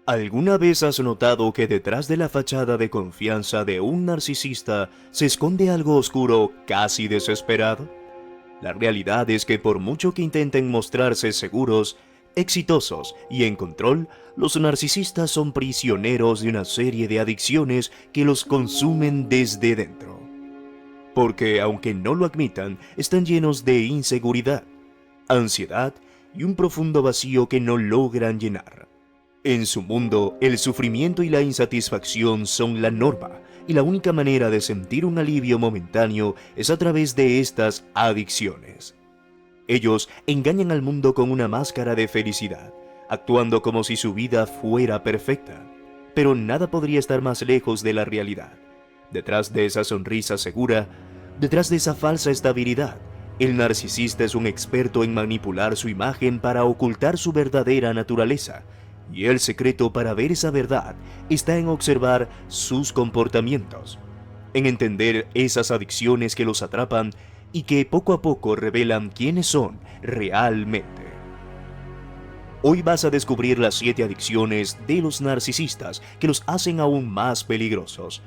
¿Alguna vez has notado que detrás de la fachada de confianza de un narcisista se esconde algo oscuro casi desesperado? La realidad es que por mucho que intenten mostrarse seguros, exitosos y en control, los narcisistas son prisioneros de una serie de adicciones que los consumen desde dentro. Porque, aunque no lo admitan, están llenos de inseguridad, ansiedad y un profundo vacío que no logran llenar. En su mundo, el sufrimiento y la insatisfacción son la norma, y la única manera de sentir un alivio momentáneo es a través de estas adicciones. Ellos engañan al mundo con una máscara de felicidad, actuando como si su vida fuera perfecta. Pero nada podría estar más lejos de la realidad. Detrás de esa sonrisa segura, detrás de esa falsa estabilidad, el narcisista es un experto en manipular su imagen para ocultar su verdadera naturaleza. Y el secreto para ver esa verdad está en observar sus comportamientos, en entender esas adicciones que los atrapan y que poco a poco revelan quiénes son realmente. Hoy vas a descubrir las 7 adicciones de los narcisistas que los hacen aún más peligrosos.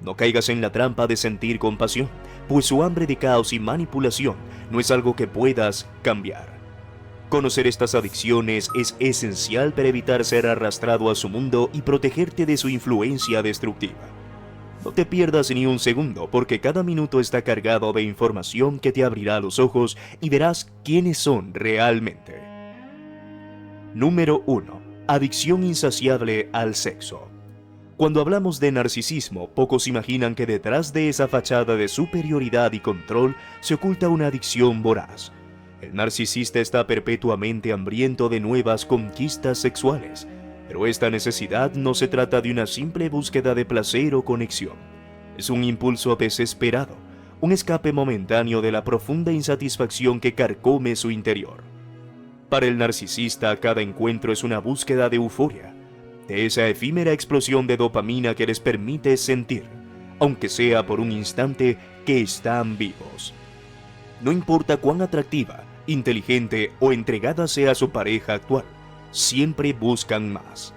No caigas en la trampa de sentir compasión, pues su hambre de caos y manipulación no es algo que puedas cambiar. Conocer estas adicciones es esencial para evitar ser arrastrado a su mundo y protegerte de su influencia destructiva. No te pierdas ni un segundo, porque cada minuto está cargado de información que te abrirá los ojos y verás quiénes son realmente. Número 1. Adicción insaciable al sexo. Cuando hablamos de narcisismo, pocos imaginan que detrás de esa fachada de superioridad y control se oculta una adicción voraz. El narcisista está perpetuamente hambriento de nuevas conquistas sexuales, pero esta necesidad no se trata de una simple búsqueda de placer o conexión. Es un impulso desesperado, un escape momentáneo de la profunda insatisfacción que carcome su interior. Para el narcisista, cada encuentro es una búsqueda de euforia, de esa efímera explosión de dopamina que les permite sentir, aunque sea por un instante, que están vivos. No importa cuán atractiva, inteligente o entregada sea su pareja actual, siempre buscan más.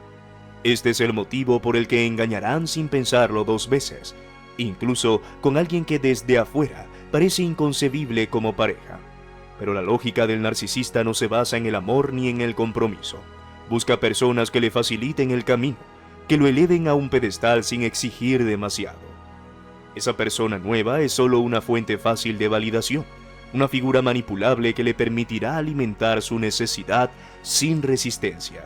Este es el motivo por el que engañarán sin pensarlo 2 veces, incluso con alguien que desde afuera parece inconcebible como pareja. Pero la lógica del narcisista no se basa en el amor ni en el compromiso. Busca personas que le faciliten el camino, que lo eleven a un pedestal sin exigir demasiado. Esa persona nueva es solo una fuente fácil de validación, una figura manipulable que le permitirá alimentar su necesidad sin resistencia.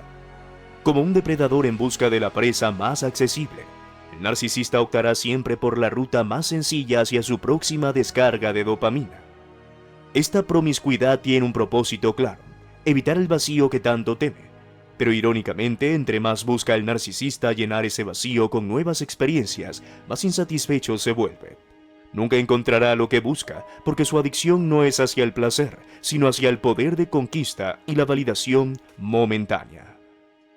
Como un depredador en busca de la presa más accesible, el narcisista optará siempre por la ruta más sencilla hacia su próxima descarga de dopamina. Esta promiscuidad tiene un propósito claro: evitar el vacío que tanto teme. Pero irónicamente, entre más busca el narcisista llenar ese vacío con nuevas experiencias, más insatisfecho se vuelve. Nunca encontrará lo que busca, porque su adicción no es hacia el placer, sino hacia el poder de conquista y la validación momentánea.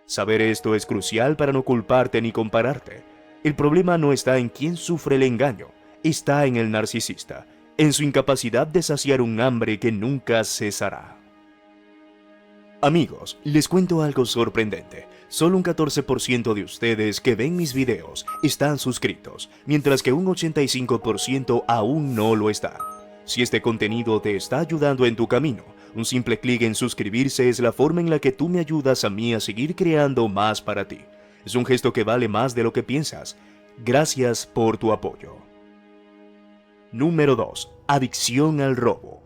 Saber esto es crucial para no culparte ni compararte. El problema no está en quién sufre el engaño, está en el narcisista, en su incapacidad de saciar un hambre que nunca cesará. Amigos, les cuento algo sorprendente. Solo un 14% de ustedes que ven mis videos están suscritos, mientras que un 85% aún no lo está. Si este contenido te está ayudando en tu camino, un simple clic en suscribirse es la forma en la que tú me ayudas a mí a seguir creando más para ti. Es un gesto que vale más de lo que piensas. Gracias por tu apoyo. Número 2. Adicción al robo.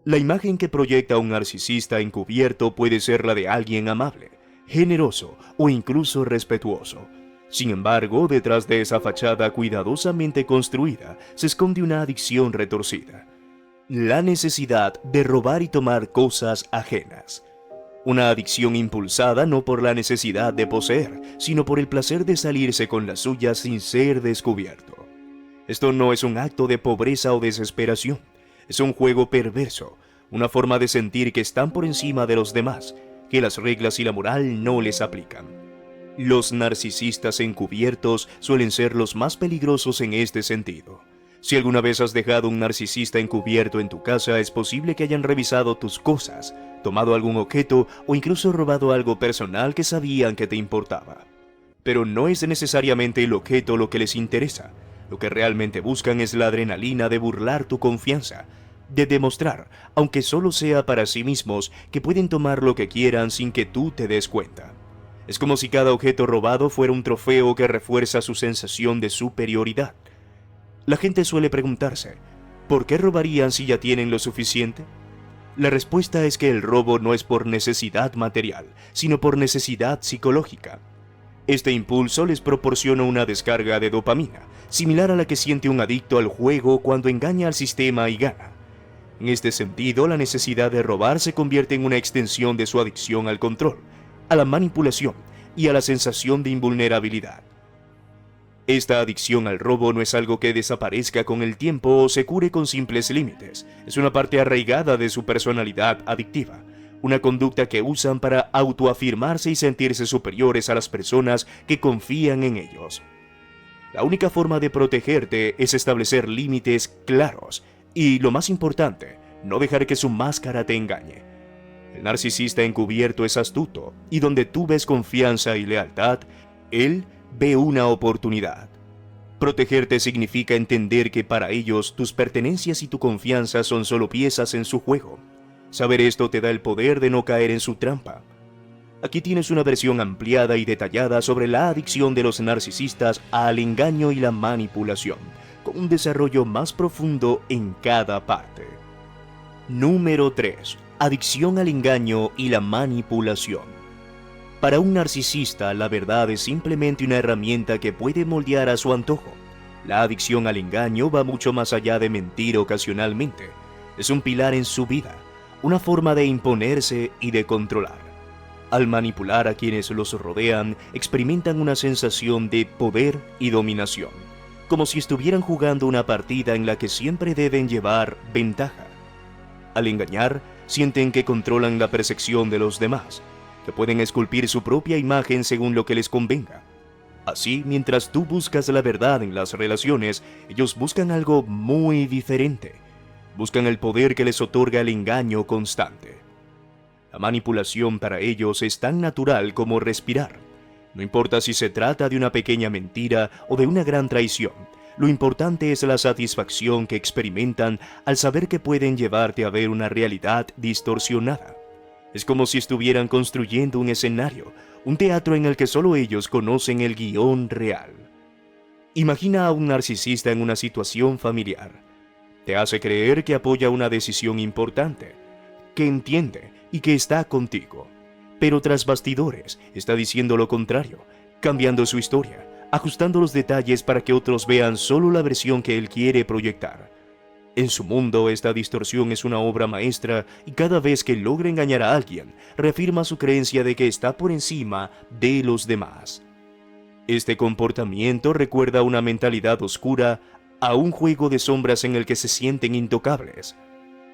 La imagen que proyecta un narcisista encubierto puede ser la de alguien amable, generoso o incluso respetuoso. Sin embargo, detrás de esa fachada cuidadosamente construida se esconde una adicción retorcida: la necesidad de robar y tomar cosas ajenas. Una adicción impulsada no por la necesidad de poseer, sino por el placer de salirse con las suyas sin ser descubierto. Esto no es un acto de pobreza o desesperación. Es un juego perverso, una forma de sentir que están por encima de los demás, que las reglas y la moral no les aplican. Los narcisistas encubiertos suelen ser los más peligrosos en este sentido. Si alguna vez has dejado un narcisista encubierto en tu casa, es posible que hayan revisado tus cosas, tomado algún objeto o incluso robado algo personal que sabían que te importaba. Pero no es necesariamente el objeto lo que les interesa. Lo que realmente buscan es la adrenalina de burlar tu confianza, de demostrar, aunque solo sea para sí mismos, que pueden tomar lo que quieran sin que tú te des cuenta. Es como si cada objeto robado fuera un trofeo que refuerza su sensación de superioridad. La gente suele preguntarse, ¿por qué robarían si ya tienen lo suficiente? La respuesta es que el robo no es por necesidad material, sino por necesidad psicológica. Este impulso les proporciona una descarga de dopamina, similar a la que siente un adicto al juego cuando engaña al sistema y gana. En este sentido, la necesidad de robar se convierte en una extensión de su adicción al control, a la manipulación y a la sensación de invulnerabilidad. Esta adicción al robo no es algo que desaparezca con el tiempo o se cure con simples límites. Es una parte arraigada de su personalidad adictiva, una conducta que usan para autoafirmarse y sentirse superiores a las personas que confían en ellos. La única forma de protegerte es establecer límites claros y, lo más importante, no dejar que su máscara te engañe. El narcisista encubierto es astuto y donde tú ves confianza y lealtad, él ve una oportunidad. Protegerte significa entender que para ellos tus pertenencias y tu confianza son solo piezas en su juego. Saber esto te da el poder de no caer en su trampa. Aquí tienes una versión ampliada y detallada sobre la adicción de los narcisistas al engaño y la manipulación, con un desarrollo más profundo en cada parte. Número 3. Adicción al engaño y la manipulación. Para un narcisista, la verdad es simplemente una herramienta que puede moldear a su antojo. La adicción al engaño va mucho más allá de mentir ocasionalmente. Es un pilar en su vida, una forma de imponerse y de controlar. Al manipular a quienes los rodean, experimentan una sensación de poder y dominación, como si estuvieran jugando una partida en la que siempre deben llevar ventaja. Al engañar, sienten que controlan la percepción de los demás, que pueden esculpir su propia imagen según lo que les convenga. Así, mientras tú buscas la verdad en las relaciones, ellos buscan algo muy diferente. Buscan el poder que les otorga el engaño constante. La manipulación para ellos es tan natural como respirar. No importa si se trata de una pequeña mentira o de una gran traición, lo importante es la satisfacción que experimentan al saber que pueden llevarte a ver una realidad distorsionada. Es como si estuvieran construyendo un escenario, un teatro en el que solo ellos conocen el guión real. Imagina a un narcisista en una situación familiar. Te hace creer que apoya una decisión importante, que entiende y que está contigo. Pero tras bastidores está diciendo lo contrario, cambiando su historia, ajustando los detalles para que otros vean solo la versión que él quiere proyectar. En su mundo, esta distorsión es una obra maestra y cada vez que logra engañar a alguien, reafirma su creencia de que está por encima de los demás. Este comportamiento recuerda a una mentalidad oscura, a un juego de sombras en el que se sienten intocables.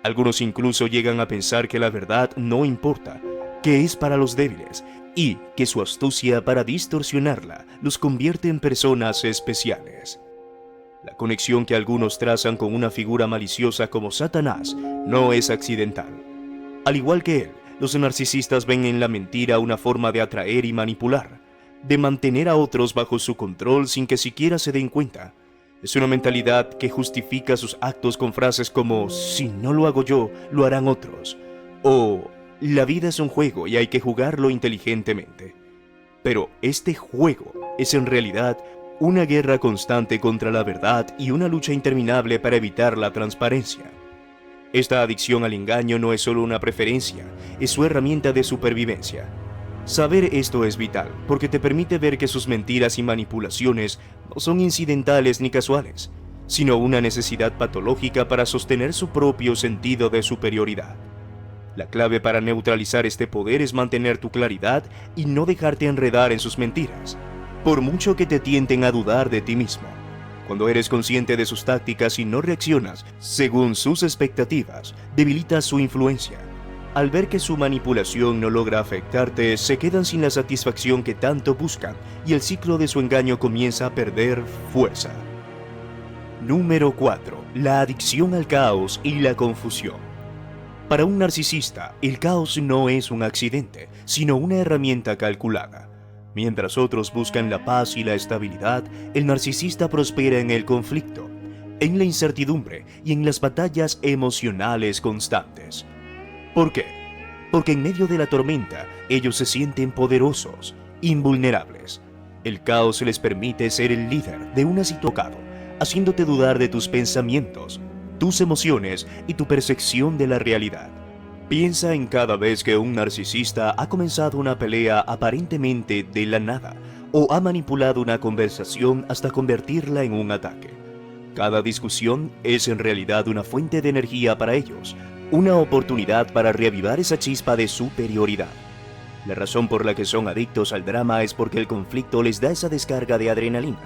Algunos incluso llegan a pensar que la verdad no importa, que es para los débiles y que su astucia para distorsionarla los convierte en personas especiales. La conexión que algunos trazan con una figura maliciosa como Satanás no es accidental. Al igual que él, los narcisistas ven en la mentira una forma de atraer y manipular, de mantener a otros bajo su control sin que siquiera se den cuenta. Es una mentalidad que justifica sus actos con frases como «si no lo hago yo, lo harán otros» o «la vida es un juego y hay que jugarlo inteligentemente». Pero este juego es en realidad una guerra constante contra la verdad y una lucha interminable para evitar la transparencia. Esta adicción al engaño no es solo una preferencia, es su herramienta de supervivencia. Saber esto es vital, porque te permite ver que sus mentiras y manipulaciones no son incidentales ni casuales, sino una necesidad patológica para sostener su propio sentido de superioridad. La clave para neutralizar este poder es mantener tu claridad y no dejarte enredar en sus mentiras, por mucho que te tienten a dudar de ti mismo. Cuando eres consciente de sus tácticas y no reaccionas según sus expectativas, debilitas su influencia. Al ver que su manipulación no logra afectarte, se quedan sin la satisfacción que tanto buscan y el ciclo de su engaño comienza a perder fuerza. Número 4. La adicción al caos y la confusión. Para un narcisista, el caos no es un accidente, sino una herramienta calculada. Mientras otros buscan la paz y la estabilidad, el narcisista prospera en el conflicto, en la incertidumbre y en las batallas emocionales constantes. ¿Por qué? Porque en medio de la tormenta, ellos se sienten poderosos, invulnerables. El caos les permite ser el líder de una situación, haciéndote dudar de tus pensamientos, tus emociones y tu percepción de la realidad. Piensa en cada vez que un narcisista ha comenzado una pelea aparentemente de la nada o ha manipulado una conversación hasta convertirla en un ataque. Cada discusión es en realidad una fuente de energía para ellos, una oportunidad para reavivar esa chispa de superioridad. La razón por la que son adictos al drama es porque el conflicto les da esa descarga de adrenalina,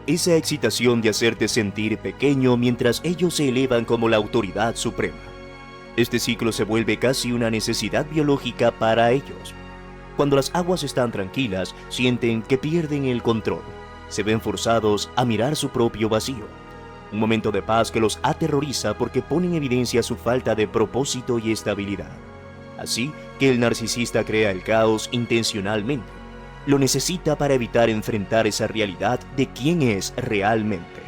esa excitación de hacerte sentir pequeño mientras ellos se elevan como la autoridad suprema. Este ciclo se vuelve casi una necesidad biológica para ellos. Cuando las aguas están tranquilas, sienten que pierden el control. Se ven forzados a mirar su propio vacío. Un momento de paz que los aterroriza porque pone en evidencia su falta de propósito y estabilidad. Así que el narcisista crea el caos intencionalmente. Lo necesita para evitar enfrentar esa realidad de quién es realmente.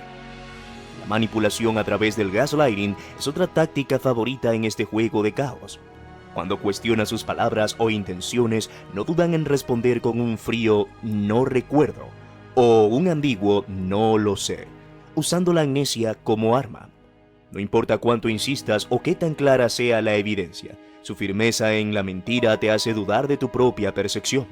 La manipulación a través del gaslighting es otra táctica favorita en este juego de caos. Cuando cuestiona sus palabras o intenciones, no dudan en responder con un frío "no recuerdo" o un ambiguo "no lo sé", usando la amnesia como arma. No importa cuánto insistas o qué tan clara sea la evidencia, su firmeza en la mentira te hace dudar de tu propia percepción.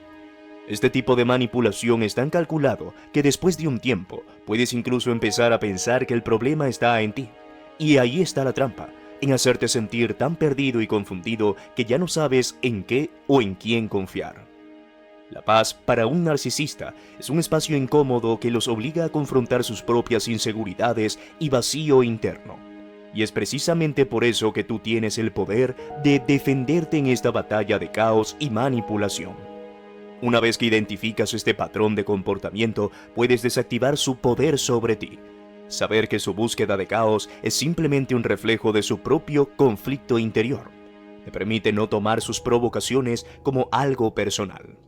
Este tipo de manipulación es tan calculado que después de un tiempo puedes incluso empezar a pensar que el problema está en ti. Y ahí está la trampa, en hacerte sentir tan perdido y confundido que ya no sabes en qué o en quién confiar. La paz para un narcisista es un espacio incómodo que los obliga a confrontar sus propias inseguridades y vacío interno. Y es precisamente por eso que tú tienes el poder de defenderte en esta batalla de caos y manipulación. Una vez que identificas este patrón de comportamiento, puedes desactivar su poder sobre ti. Saber que su búsqueda de caos es simplemente un reflejo de su propio conflicto interior. Te permite no tomar sus provocaciones como algo personal.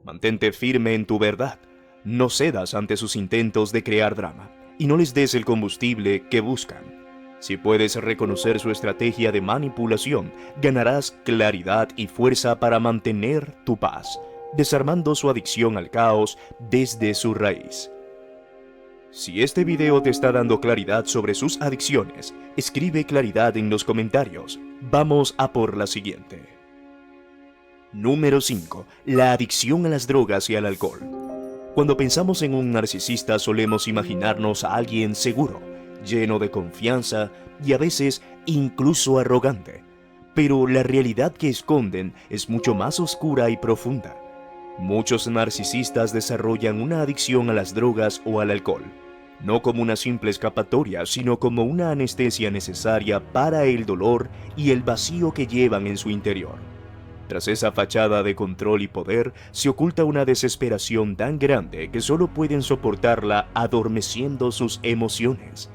Mantente firme en tu verdad. No cedas ante sus intentos de crear drama y no les des el combustible que buscan. Si puedes reconocer su estrategia de manipulación, ganarás claridad y fuerza para mantener tu paz, desarmando su adicción al caos desde su raíz. Si este video te está dando claridad sobre sus adicciones, escribe claridad en los comentarios. Vamos a por la siguiente. Número 5. La adicción a las drogas y al alcohol. Cuando pensamos en un narcisista solemos imaginarnos a alguien seguro, lleno de confianza y a veces incluso arrogante. Pero la realidad que esconden es mucho más oscura y profunda. Muchos narcisistas desarrollan una adicción a las drogas o al alcohol, no como una simple escapatoria, sino como una anestesia necesaria para el dolor y el vacío que llevan en su interior. Tras esa fachada de control y poder, se oculta una desesperación tan grande que solo pueden soportarla adormeciendo sus emociones,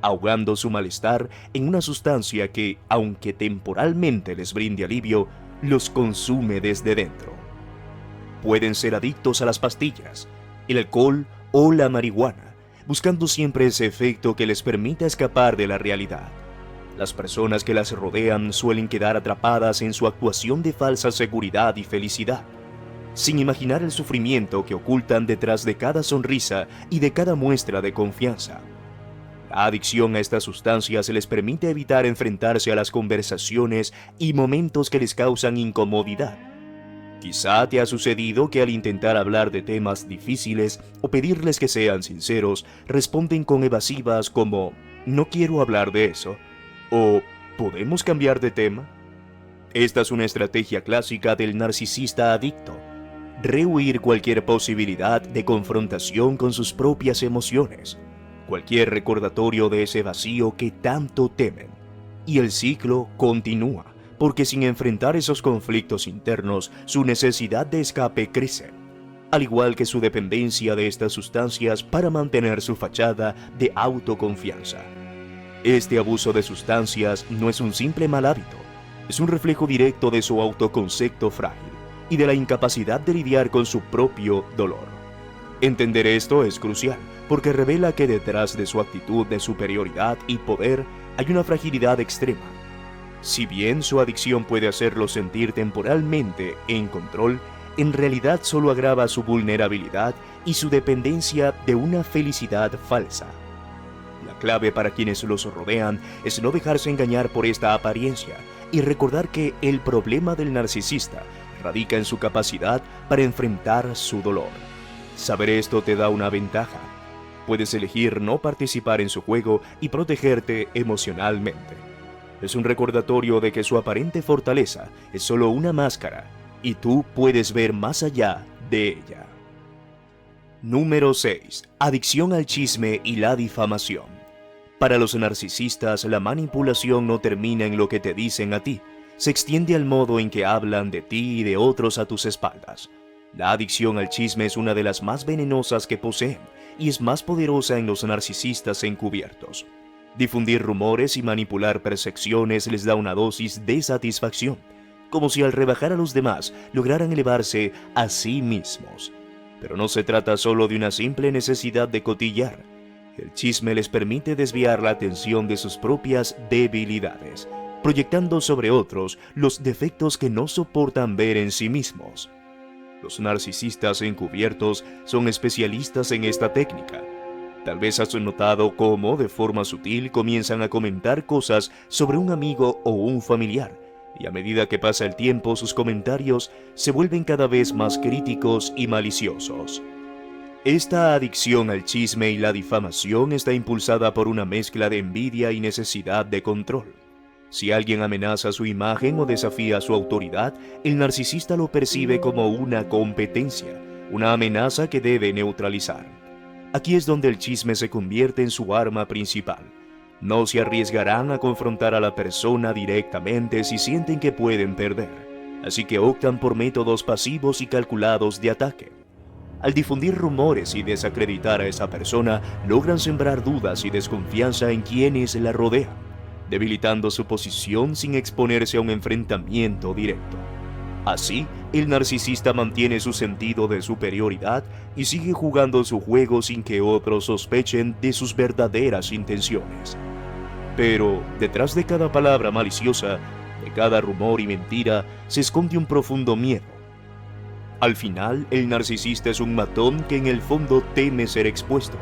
ahogando su malestar en una sustancia que, aunque temporalmente les brinde alivio, los consume desde dentro. Pueden ser adictos a las pastillas, el alcohol o la marihuana, buscando siempre ese efecto que les permita escapar de la realidad. Las personas que las rodean suelen quedar atrapadas en su actuación de falsa seguridad y felicidad, sin imaginar el sufrimiento que ocultan detrás de cada sonrisa y de cada muestra de confianza. La adicción a estas sustancias les permite evitar enfrentarse a las conversaciones y momentos que les causan incomodidad. Quizá te ha sucedido que al intentar hablar de temas difíciles o pedirles que sean sinceros, responden con evasivas como "no quiero hablar de eso" o "¿podemos cambiar de tema?". Esta es una estrategia clásica del narcisista adicto: rehuir cualquier posibilidad de confrontación con sus propias emociones, cualquier recordatorio de ese vacío que tanto temen. Y el ciclo continúa, porque sin enfrentar esos conflictos internos, su necesidad de escape crece, al igual que su dependencia de estas sustancias para mantener su fachada de autoconfianza. Este abuso de sustancias no es un simple mal hábito, es un reflejo directo de su autoconcepto frágil, y de la incapacidad de lidiar con su propio dolor. Entender esto es crucial, porque revela que detrás de su actitud de superioridad y poder hay una fragilidad extrema. Si bien su adicción puede hacerlo sentir temporalmente en control, en realidad solo agrava su vulnerabilidad y su dependencia de una felicidad falsa. La clave para quienes los rodean es no dejarse engañar por esta apariencia y recordar que el problema del narcisista radica en su capacidad para enfrentar su dolor. Saber esto te da una ventaja. Puedes elegir no participar en su juego y protegerte emocionalmente. Es un recordatorio de que su aparente fortaleza es solo una máscara y tú puedes ver más allá de ella. Número 6. Adicción al chisme y la difamación. Para los narcisistas, la manipulación no termina en lo que te dicen a ti, se extiende al modo en que hablan de ti y de otros a tus espaldas. La adicción al chisme es una de las más venenosas que poseen y es más poderosa en los narcisistas encubiertos. Difundir rumores y manipular percepciones les da una dosis de satisfacción, como si al rebajar a los demás lograran elevarse a sí mismos. Pero no se trata solo de una simple necesidad de cotillar. El chisme les permite desviar la atención de sus propias debilidades, proyectando sobre otros los defectos que no soportan ver en sí mismos. Los narcisistas encubiertos son especialistas en esta técnica. Tal vez has notado cómo, de forma sutil, comienzan a comentar cosas sobre un amigo o un familiar, y a medida que pasa el tiempo, sus comentarios se vuelven cada vez más críticos y maliciosos. Esta adicción al chisme y la difamación está impulsada por una mezcla de envidia y necesidad de control. Si alguien amenaza su imagen o desafía su autoridad, el narcisista lo percibe como una competencia, una amenaza que debe neutralizar. Aquí es donde el chisme se convierte en su arma principal. No se arriesgarán a confrontar a la persona directamente si sienten que pueden perder, así que optan por métodos pasivos y calculados de ataque. Al difundir rumores y desacreditar a esa persona, logran sembrar dudas y desconfianza en quienes la rodean, debilitando su posición sin exponerse a un enfrentamiento directo. Así, el narcisista mantiene su sentido de superioridad y sigue jugando su juego sin que otros sospechen de sus verdaderas intenciones. Pero, detrás de cada palabra maliciosa, de cada rumor y mentira, se esconde un profundo miedo. Al final, el narcisista es un matón que en el fondo teme ser expuesto.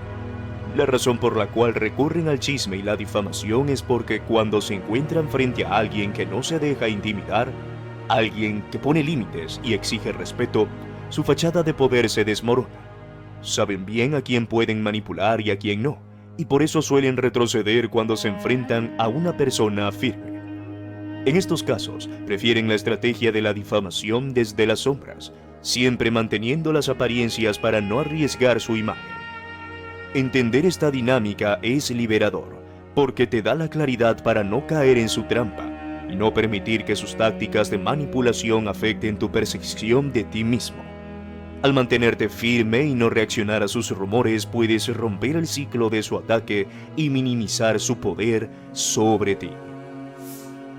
La razón por la cual recurren al chisme y la difamación es porque cuando se encuentran frente a alguien que no se deja intimidar, alguien que pone límites y exige respeto, su fachada de poder se desmorona. Saben bien a quién pueden manipular y a quién no, y por eso suelen retroceder cuando se enfrentan a una persona firme. En estos casos, prefieren la estrategia de la difamación desde las sombras, siempre manteniendo las apariencias para no arriesgar su imagen. Entender esta dinámica es liberador, porque te da la claridad para no caer en su trampa y no permitir que sus tácticas de manipulación afecten tu percepción de ti mismo. Al mantenerte firme y no reaccionar a sus rumores, puedes romper el ciclo de su ataque y minimizar su poder sobre ti.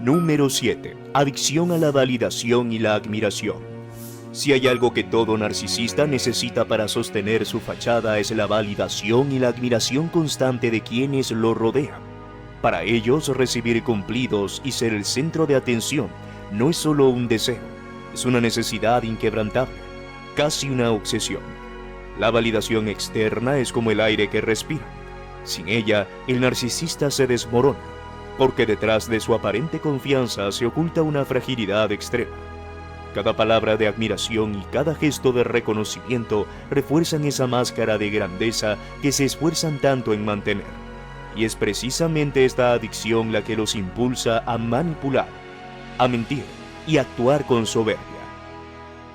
Número 7. Adicción a la validación y la admiración. Si hay algo que todo narcisista necesita para sostener su fachada es la validación y la admiración constante de quienes lo rodean. Para ellos, recibir cumplidos y ser el centro de atención no es solo un deseo, es una necesidad inquebrantable, casi una obsesión. La validación externa es como el aire que respira. Sin ella, el narcisista se desmorona, porque detrás de su aparente confianza se oculta una fragilidad extrema. Cada palabra de admiración y cada gesto de reconocimiento refuerzan esa máscara de grandeza que se esfuerzan tanto en mantener. Y es precisamente esta adicción la que los impulsa a manipular, a mentir y a actuar con soberbia.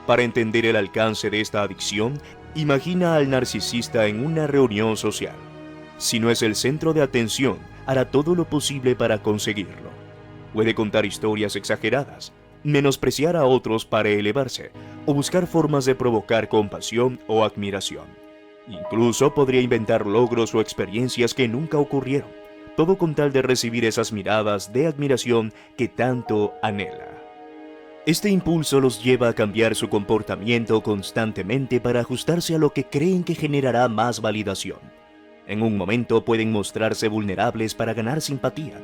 Para entender el alcance de esta adicción, imagina al narcisista en una reunión social. Si no es el centro de atención, hará todo lo posible para conseguirlo. Puede contar historias exageradas, menospreciar a otros para elevarse, o buscar formas de provocar compasión o admiración. Incluso podría inventar logros o experiencias que nunca ocurrieron, todo con tal de recibir esas miradas de admiración que tanto anhela. Este impulso los lleva a cambiar su comportamiento constantemente para ajustarse a lo que creen que generará más validación. En un momento pueden mostrarse vulnerables para ganar simpatía.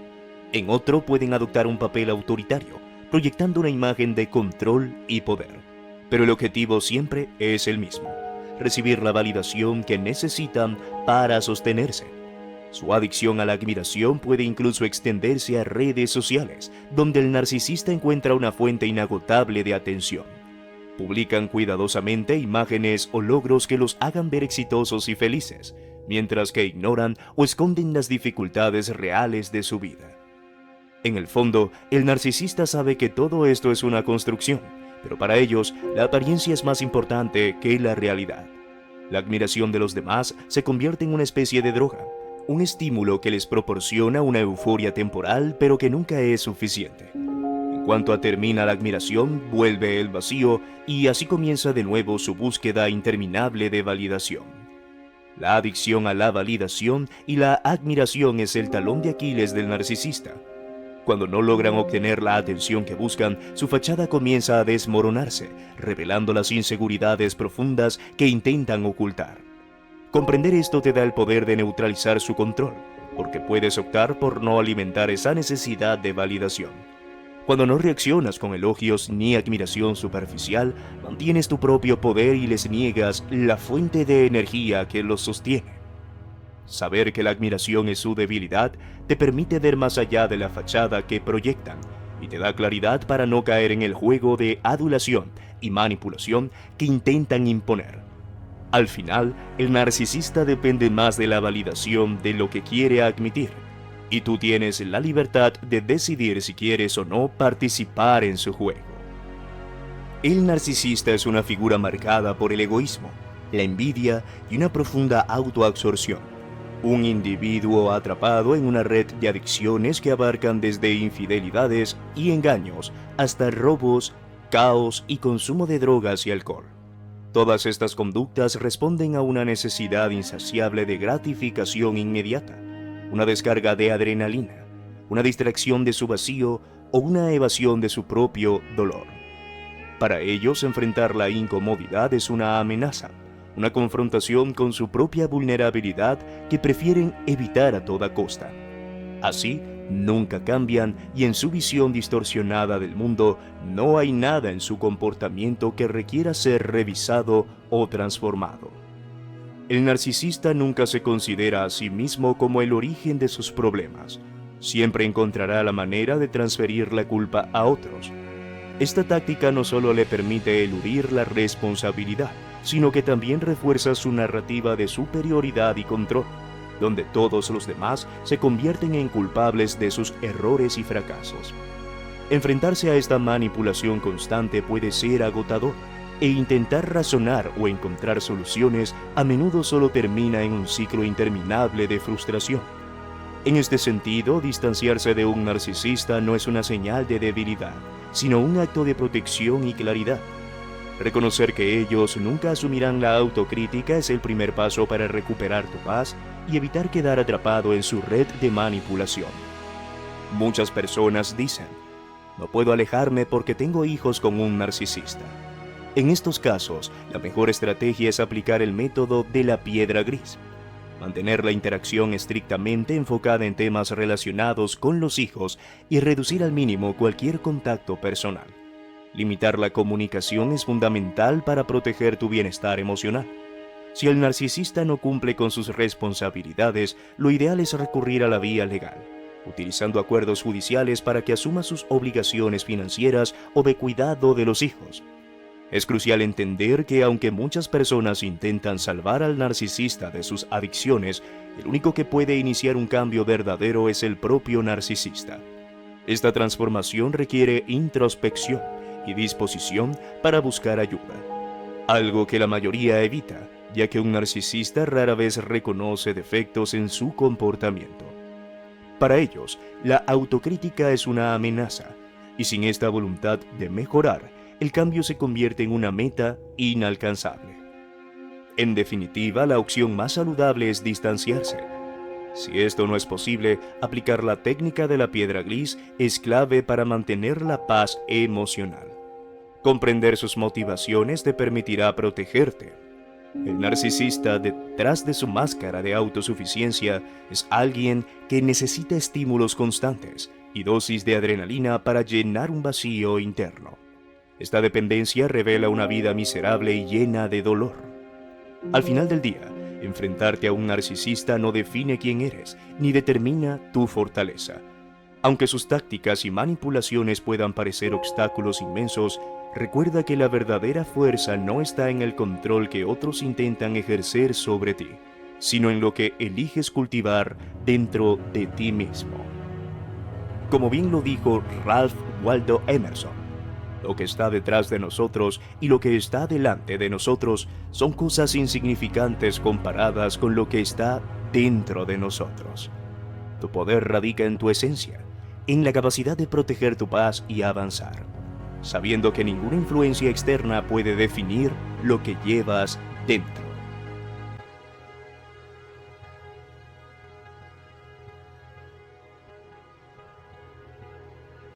En otro pueden adoptar un papel autoritario, proyectando una imagen de control y poder. Pero el objetivo siempre es el mismo: recibir la validación que necesitan para sostenerse. Su adicción a la admiración puede incluso extenderse a redes sociales, donde el narcisista encuentra una fuente inagotable de atención. Publican cuidadosamente imágenes o logros que los hagan ver exitosos y felices, mientras que ignoran o esconden las dificultades reales de su vida. En el fondo, el narcisista sabe que todo esto es una construcción, pero para ellos, la apariencia es más importante que la realidad. La admiración de los demás se convierte en una especie de droga, un estímulo que les proporciona una euforia temporal, pero que nunca es suficiente. En cuanto termina la admiración, vuelve el vacío y así comienza de nuevo su búsqueda interminable de validación. La adicción a la validación y la admiración es el talón de Aquiles del narcisista. Cuando no logran obtener la atención que buscan, su fachada comienza a desmoronarse, revelando las inseguridades profundas que intentan ocultar. Comprender esto te da el poder de neutralizar su control, porque puedes optar por no alimentar esa necesidad de validación. Cuando no reaccionas con elogios ni admiración superficial, mantienes tu propio poder y les niegas la fuente de energía que los sostiene. Saber que la admiración es su debilidad te permite ver más allá de la fachada que proyectan y te da claridad para no caer en el juego de adulación y manipulación que intentan imponer. Al final, el narcisista depende más de la validación de lo que quiere admitir, y tú tienes la libertad de decidir si quieres o no participar en su juego. El narcisista es una figura marcada por el egoísmo, la envidia y una profunda autoabsorción. Un individuo atrapado en una red de adicciones que abarcan desde infidelidades y engaños hasta robos, caos y consumo de drogas y alcohol. Todas estas conductas responden a una necesidad insaciable de gratificación inmediata, una descarga de adrenalina, una distracción de su vacío o una evasión de su propio dolor. Para ellos, enfrentar la incomodidad es una amenaza, una confrontación con su propia vulnerabilidad que prefieren evitar a toda costa. Así, nunca cambian y en su visión distorsionada del mundo no hay nada en su comportamiento que requiera ser revisado o transformado. El narcisista nunca se considera a sí mismo como el origen de sus problemas. Siempre encontrará la manera de transferir la culpa a otros. Esta táctica no solo le permite eludir la responsabilidad, sino que también refuerza su narrativa de superioridad y control, donde todos los demás se convierten en culpables de sus errores y fracasos. Enfrentarse a esta manipulación constante puede ser agotador, e intentar razonar o encontrar soluciones a menudo solo termina en un ciclo interminable de frustración. En este sentido, distanciarse de un narcisista no es una señal de debilidad, sino un acto de protección y claridad. Reconocer que ellos nunca asumirán la autocrítica es el primer paso para recuperar tu paz y evitar quedar atrapado en su red de manipulación. Muchas personas dicen: no puedo alejarme porque tengo hijos con un narcisista. En estos casos, la mejor estrategia es aplicar el método de la piedra gris. Mantener la interacción estrictamente enfocada en temas relacionados con los hijos y reducir al mínimo cualquier contacto personal. Limitar la comunicación es fundamental para proteger tu bienestar emocional. Si el narcisista no cumple con sus responsabilidades, lo ideal es recurrir a la vía legal, utilizando acuerdos judiciales para que asuma sus obligaciones financieras o de cuidado de los hijos. Es crucial entender que aunque muchas personas intentan salvar al narcisista de sus adicciones, el único que puede iniciar un cambio verdadero es el propio narcisista. Esta transformación requiere introspección y disposición para buscar ayuda, algo que la mayoría evita, ya que un narcisista rara vez reconoce defectos en su comportamiento. Para ellos, la autocrítica es una amenaza, y sin esta voluntad de mejorar, el cambio se convierte en una meta inalcanzable. En definitiva, la opción más saludable es distanciarse. Si esto no es posible, aplicar la técnica de la piedra gris es clave para mantener la paz emocional. Comprender sus motivaciones te permitirá protegerte. El narcisista, detrás de su máscara de autosuficiencia, es alguien que necesita estímulos constantes y dosis de adrenalina para llenar un vacío interno. Esta dependencia revela una vida miserable y llena de dolor. Al final del día, enfrentarte a un narcisista no define quién eres, ni determina tu fortaleza. Aunque sus tácticas y manipulaciones puedan parecer obstáculos inmensos, recuerda que la verdadera fuerza no está en el control que otros intentan ejercer sobre ti, sino en lo que eliges cultivar dentro de ti mismo. Como bien lo dijo Ralph Waldo Emerson, lo que está detrás de nosotros y lo que está delante de nosotros son cosas insignificantes comparadas con lo que está dentro de nosotros. Tu poder radica en tu esencia, en la capacidad de proteger tu paz y avanzar, sabiendo que ninguna influencia externa puede definir lo que llevas dentro.